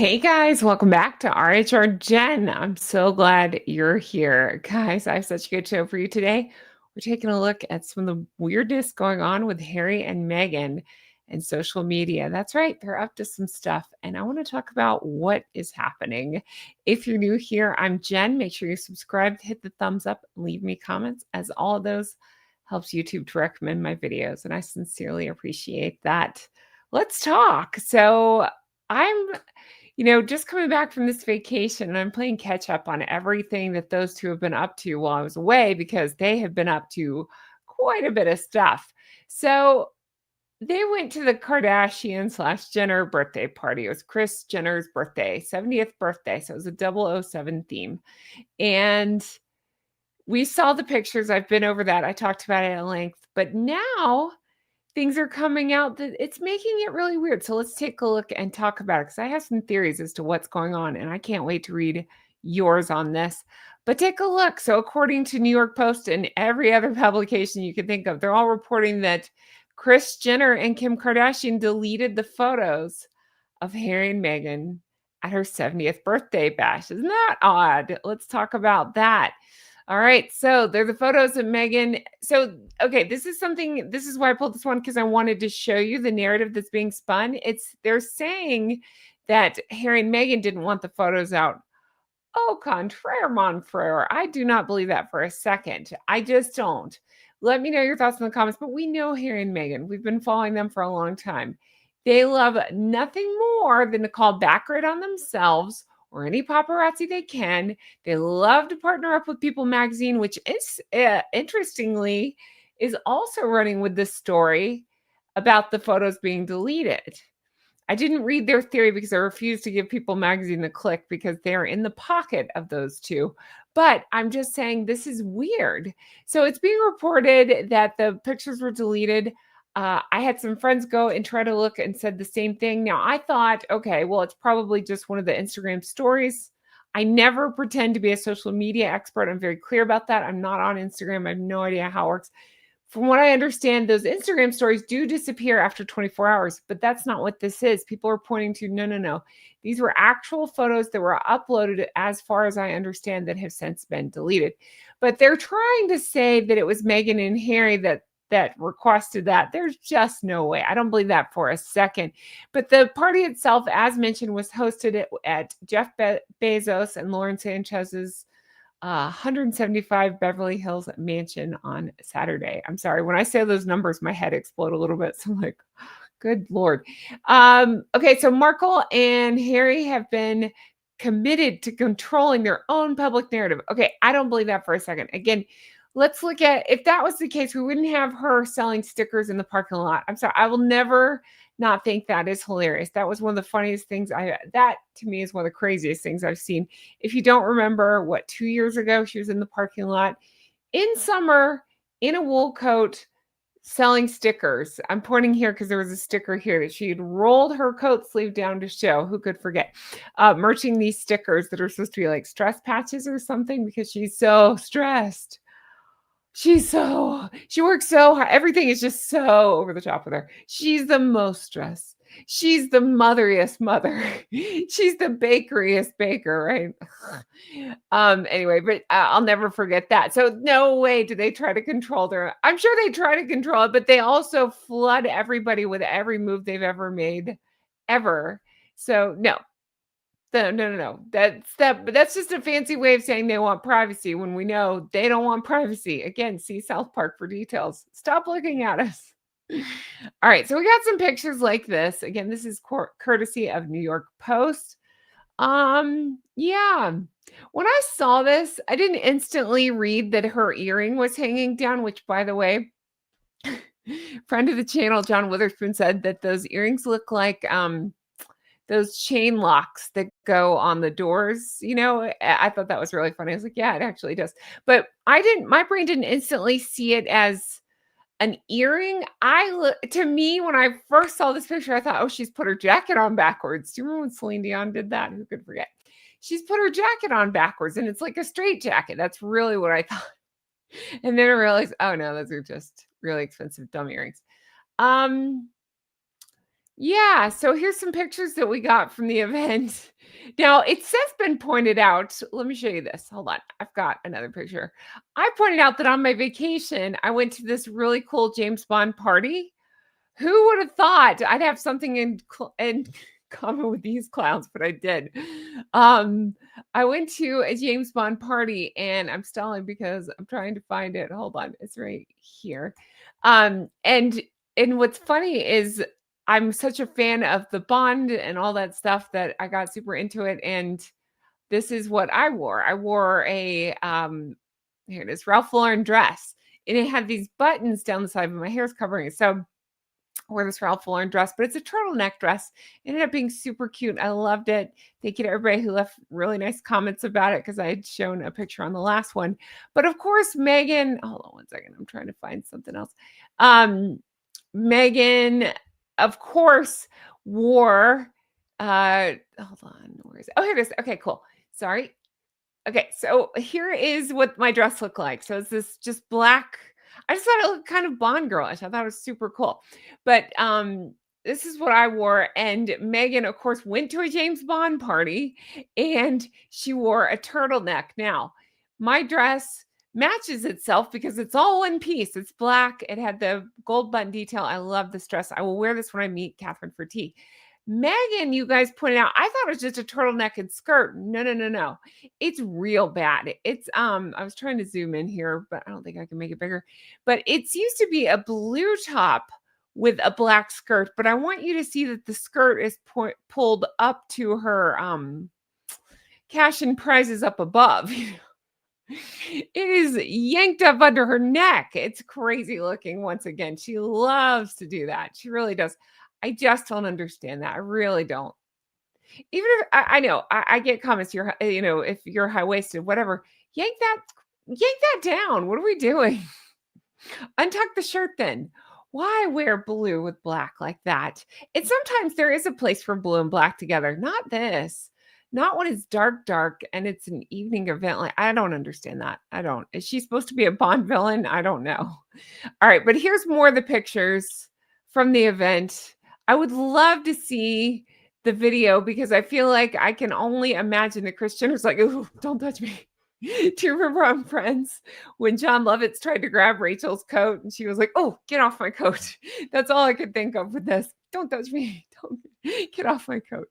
Hey guys, welcome back to RHR Jen. I'm so glad you're here. Guys, I have such a good show for you today. We're taking a look at some of the weirdness going on with Harry and Meghan and social media. That's right, they're up to some stuff, and I want to talk about what is happening. If you're new here, I'm Jen. Make sure you're subscribed, hit the thumbs up, leave me comments, as all of those helps YouTube to recommend my videos, and I sincerely appreciate that. Let's talk. I'm just coming back from this vacation, and I'm playing catch up on everything that those two have been up to while I was away because they have been up to quite a bit of stuff. So they went to the Kardashian/Jenner birthday party. It was Kris Jenner's birthday, 70th birthday. So it was a 007 theme. And we saw the pictures. I've been over that. I talked about it at length. But now things are coming out that it's making it really weird. So let's take a look and talk about it because I have some theories as to what's going on, and I can't wait to read yours on this. But take a look. So according to New York Post and every other publication you can think of, they're all reporting that Kris Jenner and Kim Kardashian deleted the photos of Harry and Meghan at her 70th birthday bash. Isn't that odd? Let's talk about that. All right, so they're the photos of Meghan. So, okay, this is why I pulled this one because I wanted to show you the narrative that's being spun. They're saying that Harry and Meghan didn't want the photos out. Au contraire, mon frere. I do not believe that for a second. I just don't. Let me know your thoughts in the comments. But we know Harry and Meghan. We've been following them for a long time. They love nothing more than to call backward on themselves or any paparazzi they can. They love to partner up with People magazine, which is interestingly is also running with this story about the photos being deleted. I didn't read their theory because I refused to give People magazine the click because they're in the pocket of those two. But I'm just saying this is weird. So it's being reported that the pictures were deleted. I had some friends go and try to look and said the same thing. Now I thought, okay, well, it's probably just one of the Instagram stories. I never pretend to be a social media expert. I'm very clear about that. I'm not on Instagram. I have no idea how it works. From what I understand, those Instagram stories do disappear after 24 hours, but that's not what this is. People are pointing to no. These were actual photos that were uploaded, as far as I understand, that have since been deleted. But they're trying to say that it was Meghan and Harry that requested that. There's just no way. I don't believe that for a second. But the party itself, as mentioned, was hosted at Jeff Bezos and Lauren Sanchez's 175 Beverly Hills mansion on Saturday. I'm sorry, when I say those numbers, my head explode a little bit. So I'm like, good Lord. Okay, so Markle and Harry have been committed to controlling their own public narrative. Okay, I don't believe that for a second. Again, let's look at if that was the case, we wouldn't have her selling stickers in the parking lot. I'm sorry, I will never not think that is hilarious. That was one of the funniest things that to me is one of the craziest things I've seen. If you don't remember, 2 years ago, she was in the parking lot in summer in a wool coat selling stickers. I'm pointing here because there was a sticker here that she had rolled her coat sleeve down to show. Who could forget? Merching these stickers that are supposed to be like stress patches or something because she's so stressed. She works so hard. Everything is just so over the top with her. She's the most stressed. She's the motheriest mother. She's the bakeriest baker, right? Anyway, but I'll never forget that. So no way do they try to control their. I'm sure they try to control it, but they also flood everybody with every move they've ever made, ever. So no, no. That's just a fancy way of saying they want privacy when we know they don't want privacy. Again, see South Park for details. Stop looking at us. All right, so we got some pictures like this. Again, this is courtesy of New York Post. Yeah. When I saw this, I didn't instantly read that her earring was hanging down, which, by the way, friend of the channel, John Witherspoon, said that those earrings look like those chain locks that go on the doors. I thought that was really funny. I was like, yeah, it actually does. But my brain didn't instantly see it as an earring. To me, when I first saw this picture, I thought, oh, she's put her jacket on backwards. Do you remember when Celine Dion did that? Who could forget? She's put her jacket on backwards and it's like a straight jacket. That's really what I thought. And then I realized, oh no, those are just really expensive dumb earrings. Yeah, so here's some pictures that we got from the event. Now, it says been pointed out. Let me show you this. Hold on. I've got another picture. I pointed out that on my vacation, I went to this really cool James Bond party. Who would have thought I'd have something in common with these clowns, but I did. Um, I went to a James Bond party, and I'm stalling because I'm trying to find it. Hold on, it's right here. And what's funny is I'm such a fan of the Bond and all that stuff that I got super into it, and this is what I wore. I wore a here it is, Ralph Lauren dress, and it had these buttons down the side, but my hair's covering it. So wore this Ralph Lauren dress, but it's a turtleneck dress. It ended up being super cute. I loved it. Thank you to everybody who left really nice comments about it because I had shown a picture on the last one. But of course, Megan, hold on one second. I'm trying to find something else. Megan, of course, wore hold on, where is it? Oh, here it is. Okay, cool. Sorry. Okay, so here is what my dress looked like. So it's this just black. I just thought it looked kind of Bond girlish. I thought it was super cool. But this is what I wore. And Megan, of course, went to a James Bond party and she wore a turtleneck. Now, my dress matches itself because it's all one piece. It's black. It had the gold button detail. I love this dress. I will wear this when I meet Catherine for tea. Megan, you guys pointed out, I thought it was just a turtleneck and skirt. No, no, no, no. It's real bad. It's I was trying to zoom in here, but I don't think I can make it bigger. But it seems to be a blue top with a black skirt, but I want you to see that the skirt is pulled up to her cash and prizes up above. It is yanked up under her neck. It's crazy looking once again. She loves to do that. She really does. I just don't understand that. I really don't. Even if I know I get comments, you're if you're high waisted, whatever, yank that yank that down. What are we doing? Untuck the shirt then. Why wear blue with black like that? And sometimes there is a place for blue and black together. Not this. Not when it's dark, dark and it's an evening event. Like, I don't understand that. I don't. Is she supposed to be a Bond villain? I don't know. All right, but here's more of the pictures from the event. I would love to see the video because I feel like I can only imagine that Kris Jenner's like, "Ooh, don't touch me." Do you remember on Friends when John Lovitz tried to grab Rachel's coat and she was like, "Oh, get off my coat." That's all I could think of with this. Don't touch me. Don't get off my coat.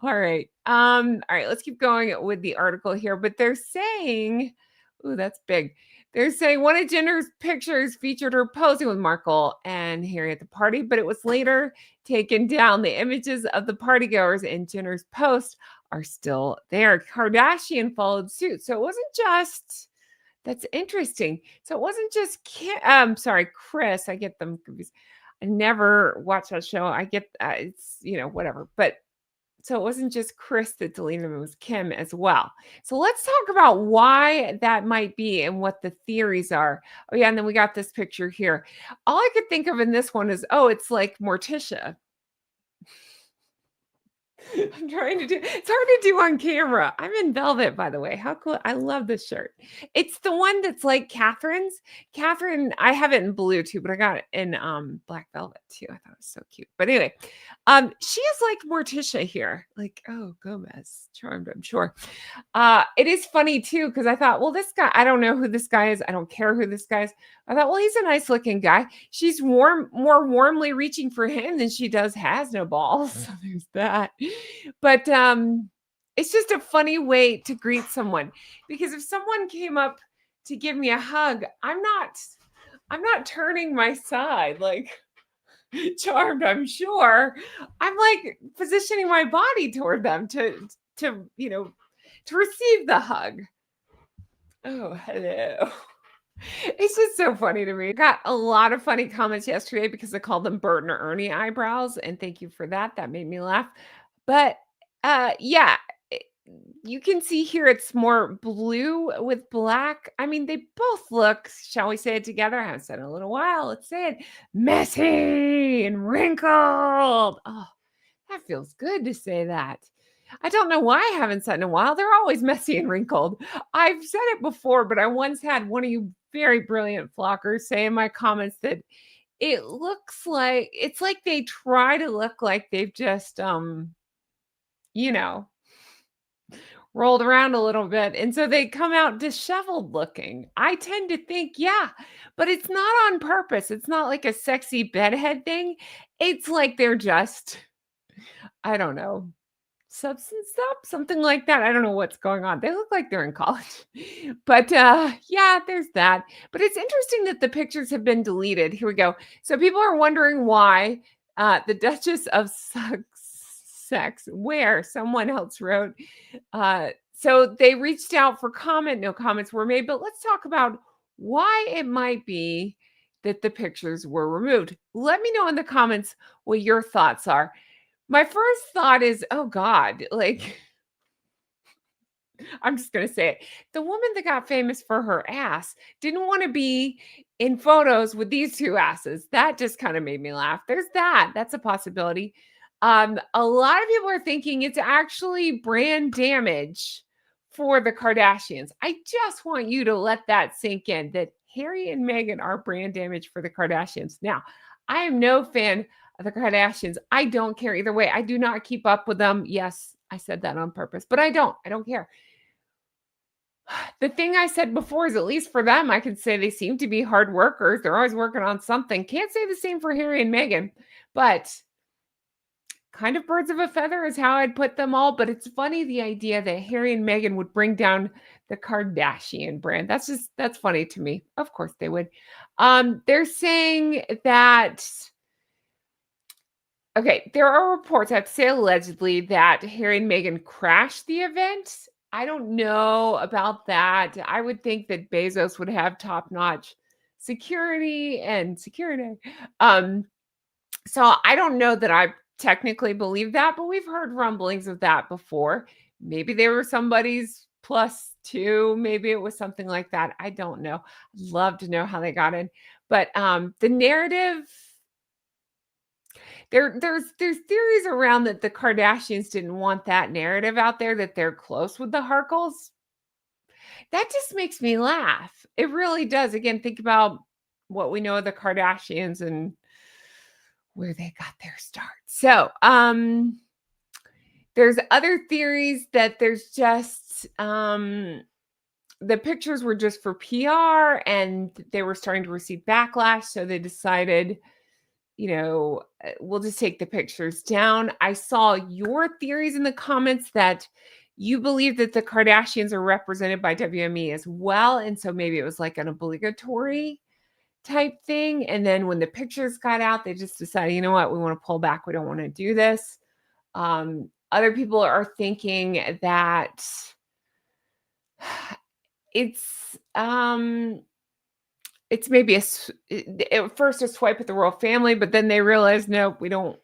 All right, let's keep going with the article here. But they're saying, ooh, that's big. They're saying one of Jenner's pictures featured her posing with Markle and Harry at the party, but it was later taken down. The images of the partygoers in Jenner's post are still there. Kardashian followed suit. So it wasn't just, that's interesting. So it wasn't just sorry, Kris. I get them confused. I never watched that show. I get it's, whatever. But so it wasn't just Kris that deleted him, it was Kim as well. So let's talk about why that might be and what the theories are. Oh, yeah. And then we got this picture here. All I could think of in this one is, oh, it's like Morticia. I'm trying to do it's hard to do on camera. I'm in velvet, by the way. How cool. I love this shirt. It's the one that's like Catherine's. Catherine, I have it in blue too, but I got it in black velvet too. I thought it was so cute. But anyway, she is like Morticia here. Like, oh, Gomez, charmed, I'm sure. It is funny too, because I thought, well, this guy, I don't know who this guy is. I don't care who this guy is. I thought, well, he's a nice looking guy. She's more warmly reaching for him than she does has no balls. So there's that. But it's just a funny way to greet someone. Because if someone came up to give me a hug, I'm not turning my side like charmed, I'm sure. I'm like positioning my body toward them to to receive the hug. Oh, hello. It's just so funny to me. Got a lot of funny comments yesterday because I called them Bert and Ernie eyebrows, and thank you for that. That made me laugh. But yeah, it- you can see here it's more blue with black. I mean, they both look, shall we say it together? I haven't said it in a little while. Let's say it, messy and wrinkled. Oh, that feels good to say that. I don't know why I haven't said in a while. They're always messy and wrinkled. I've said it before, but I once had one of you very brilliant flockers say in my comments that it looks like it's like they try to look like they've just, you know, rolled around a little bit, and so they come out disheveled looking. I tend to think, yeah, but it's not on purpose. It's not like a sexy bedhead thing. It's like they're just, I don't know, substance up, something like that. I don't know what's going on. They look like they're in college. But yeah, there's that. But it's interesting that the pictures have been deleted. Here we go. So people are wondering why the Duchess of Sussex, where someone else wrote, so they reached out for comment. No comments were made. But let's talk about why it might be that the pictures were removed. Let me know in the comments what your thoughts are. My first thought is, oh God, like, I'm just gonna say it. The woman that got famous for her ass didn't want to be in photos with these two asses. That just kind of made me laugh. There's that. That's a possibility. A lot of people are thinking it's actually brand damage for the Kardashians. I just want you to let that sink in that Harry and Meghan are brand damage for the Kardashians. Now, I am no fan of the Kardashians. I don't care either way. I do not keep up with them. Yes, I said that on purpose, but I don't. I don't care. The thing I said before is at least for them, I can say they seem to be hard workers. They're always working on something. Can't say the same for Harry and Meghan, but kind of birds of a feather is how I'd put them all. But it's funny the idea that Harry and Meghan would bring down the Kardashian brand. That's funny to me. Of course they would. They're saying that okay, there are reports, I have to say allegedly, that Harry and Meghan crashed the event. I don't know about that. I would think that Bezos would have top-notch security and security. Um, so I don't know that I technically believe that, but we've heard rumblings of that before. Maybe they were somebody's plus two. Maybe it was something like that. I don't know. I'd love to know how they got in. But the narrative there's theories around that the Kardashians didn't want that narrative out there that they're close with the Harkles. That just makes me laugh. It really does. Again, think about what we know of the Kardashians and where they got their start. So, there's other theories that there's just the pictures were just for PR and they were starting to receive backlash, so they decided we'll just take the pictures down. I saw your theories in the comments that you believe that the Kardashians are represented by WME as well. And so maybe it was like an obligatory type thing. And then when the pictures got out, they just decided, you know what, we want to pull back. We don't want to do this. Other people are thinking that it's maybe at first a swipe at the royal family, but then they realized, no, we don't.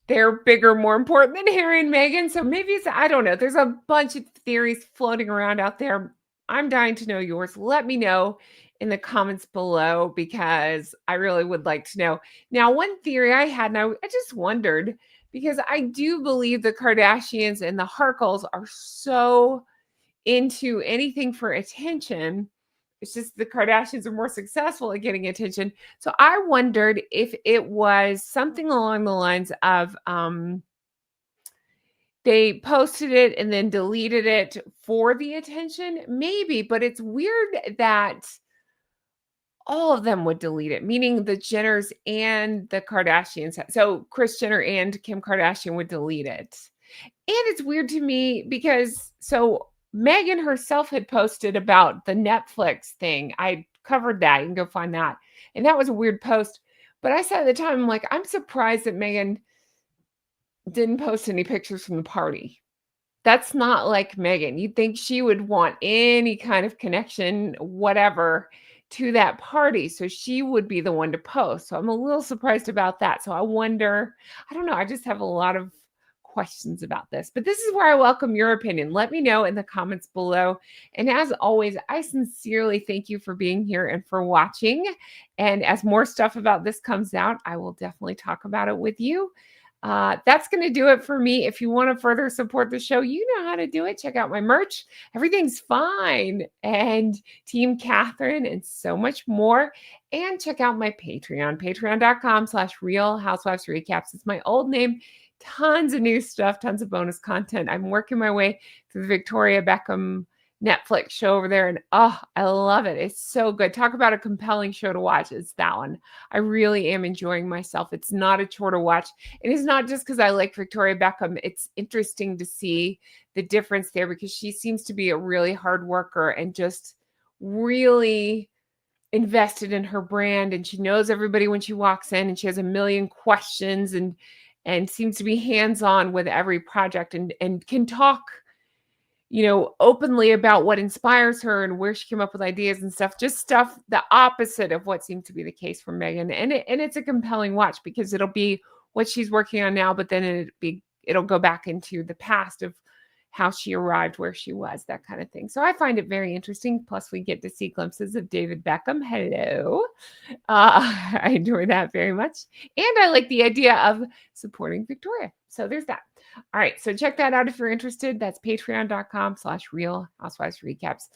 They're bigger, more important than Harry and Meghan. So maybe it's, I don't know. There's a bunch of theories floating around out there. I'm dying to know yours. Let me know in the comments below because I really would like to know. Now, one theory I had, and I just wondered because I do believe the Kardashians and the Harkles are so into anything for attention. It's just the Kardashians are more successful at getting attention. So I wondered if it was something along the lines of they posted it and then deleted it for the attention. Maybe, but it's weird that all of them would delete it, meaning the Jenners and the Kardashians. So Kris Jenner and Kim Kardashian would delete it. And it's weird to me because so Meghan herself had posted about the Netflix thing. I covered that. You can go find that. And that was a weird post. But I said at the time, I'm like, I'm surprised that Meghan didn't post any pictures from the party. That's not like Meghan. You'd think she would want any kind of connection, whatever, to that party. So she would be the one to post. So I'm a little surprised about that. So I wonder, I don't know. I just have a lot of questions about this, but this is where I welcome your opinion. Let me know in the comments below. And as always, I sincerely thank you for being here and for watching. And as more stuff about this comes out, I will definitely talk about it with you. That's going to do it for me. If you want to further support the show, you know how to do it. Check out my merch. Everything's fine. And Team Catherine and so much more. And check out my Patreon, patreon.com/Real Housewives Recaps. It's my old name. Tons of new stuff, tons of bonus content. I'm working my way through the Victoria Beckham Netflix show over there. And oh, I love it. It's so good. Talk about a compelling show to watch. It's that one. I really am enjoying myself. It's not a chore to watch. It is not just because I like Victoria Beckham. It's interesting to see the difference there because she seems to be a really hard worker and just really invested in her brand. And she knows everybody when she walks in and she has a million questions and seems to be hands-on with every project and can talk openly about what inspires her and where she came up with ideas and stuff, just stuff the opposite of what seems to be the case for Meghan. And it's a compelling watch because it'll be what she's working on now, but then it'll go back into the past of how she arrived where she was, that kind of thing. So I find it very interesting. Plus, we get to see glimpses of David Beckham. Hello. I enjoy that very much. And I like the idea of supporting Victoria. So there's that. All right. So check that out if you're interested. That's patreon.com/Real Housewives Recaps.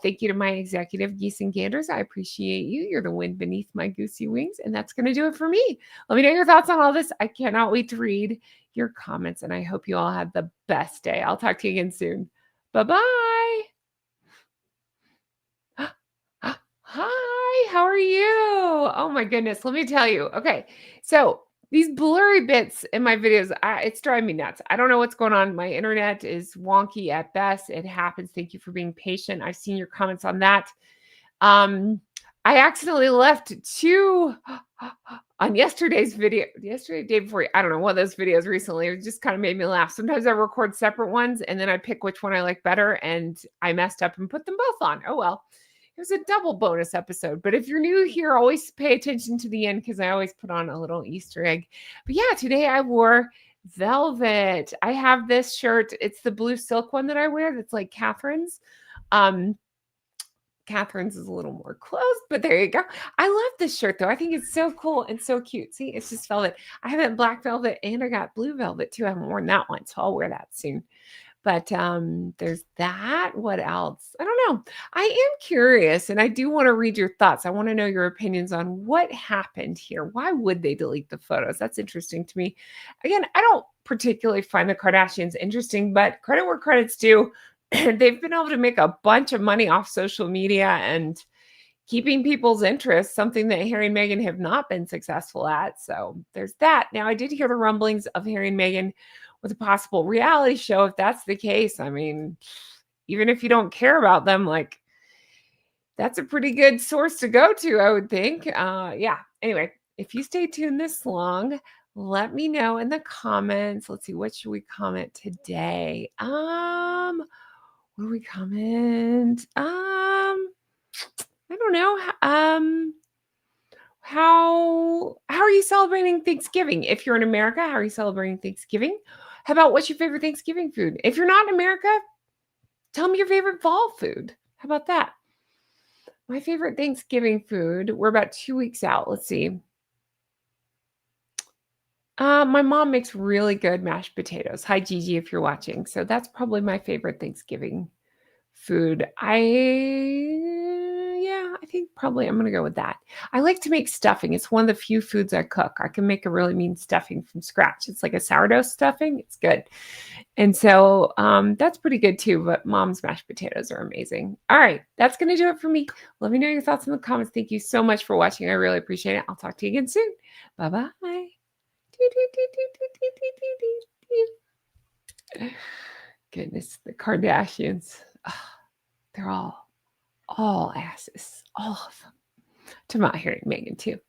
Thank you to my executive geese and ganders. I appreciate you. You're the wind beneath my goosey wings. And that's going to do it for me. Let me know your thoughts on all this. I cannot wait to read your comments. And I hope you all have the best day. I'll talk to you again soon. Bye-bye. Hi, how are you? Oh my goodness. Let me tell you. Okay. So these blurry bits in my videos, it's driving me nuts. I don't know what's going on. My internet is wonky at best. It happens. Thank you for being patient. I've seen your comments on that. I accidentally left two on yesterday's video, day before, I don't know, one of those videos recently. It just kind of made me laugh. Sometimes I record separate ones and then I pick which one I like better and I messed up and put them both on. Oh, well. It was a double bonus episode. But if you're new here, always pay attention to the end because I always put on a little Easter egg. But yeah, today I wore velvet. I have this shirt. It's the blue silk one that I wear that's like Catherine's. Catherine's is a little more closed, but there you go. I love this shirt though. I think it's so cool and so cute. See, it's just velvet. I have it in black velvet and I got blue velvet too. I haven't worn that one, so I'll wear that soon. But there's that. What else? I don't know. I am curious and I do want to read your thoughts. I want to know your opinions on what happened here. Why would they delete the photos? That's interesting to me. Again, I don't particularly find the Kardashians interesting, but credit where credit's due. They've been able to make a bunch of money off social media and keeping people's interest, something that Harry and Meghan have not been successful at. So there's that. Now, I did hear the rumblings of Harry and Meghan with a possible reality show. If that's the case, I mean, even if you don't care about them, like that's a pretty good source to go to, I would think. Yeah. Anyway, if you stay tuned this long, let me know in the comments. Let's see, what should we comment today? What do we comment? I don't know. How are you celebrating Thanksgiving? If you're in America, how are you celebrating Thanksgiving? How about what's your favorite Thanksgiving food? If you're not in America, tell me your favorite fall food. How about that? My favorite Thanksgiving food, we're about 2 weeks out. Let's see. My mom makes really good mashed potatoes. Hi, Gigi, if you're watching. So that's probably my favorite Thanksgiving food. I think probably I'm going to go with that. I like to make stuffing. It's one of the few foods I cook. I can make a really mean stuffing from scratch. It's like a sourdough stuffing. It's good. And so that's pretty good too, but mom's mashed potatoes are amazing. All right, that's going to do it for me. Let me know your thoughts in the comments. Thank you so much for watching. I really appreciate it. I'll talk to you again soon. Bye-bye. Goodness, the Kardashians. They're all asses. All of them. To my Harry and Meghan too.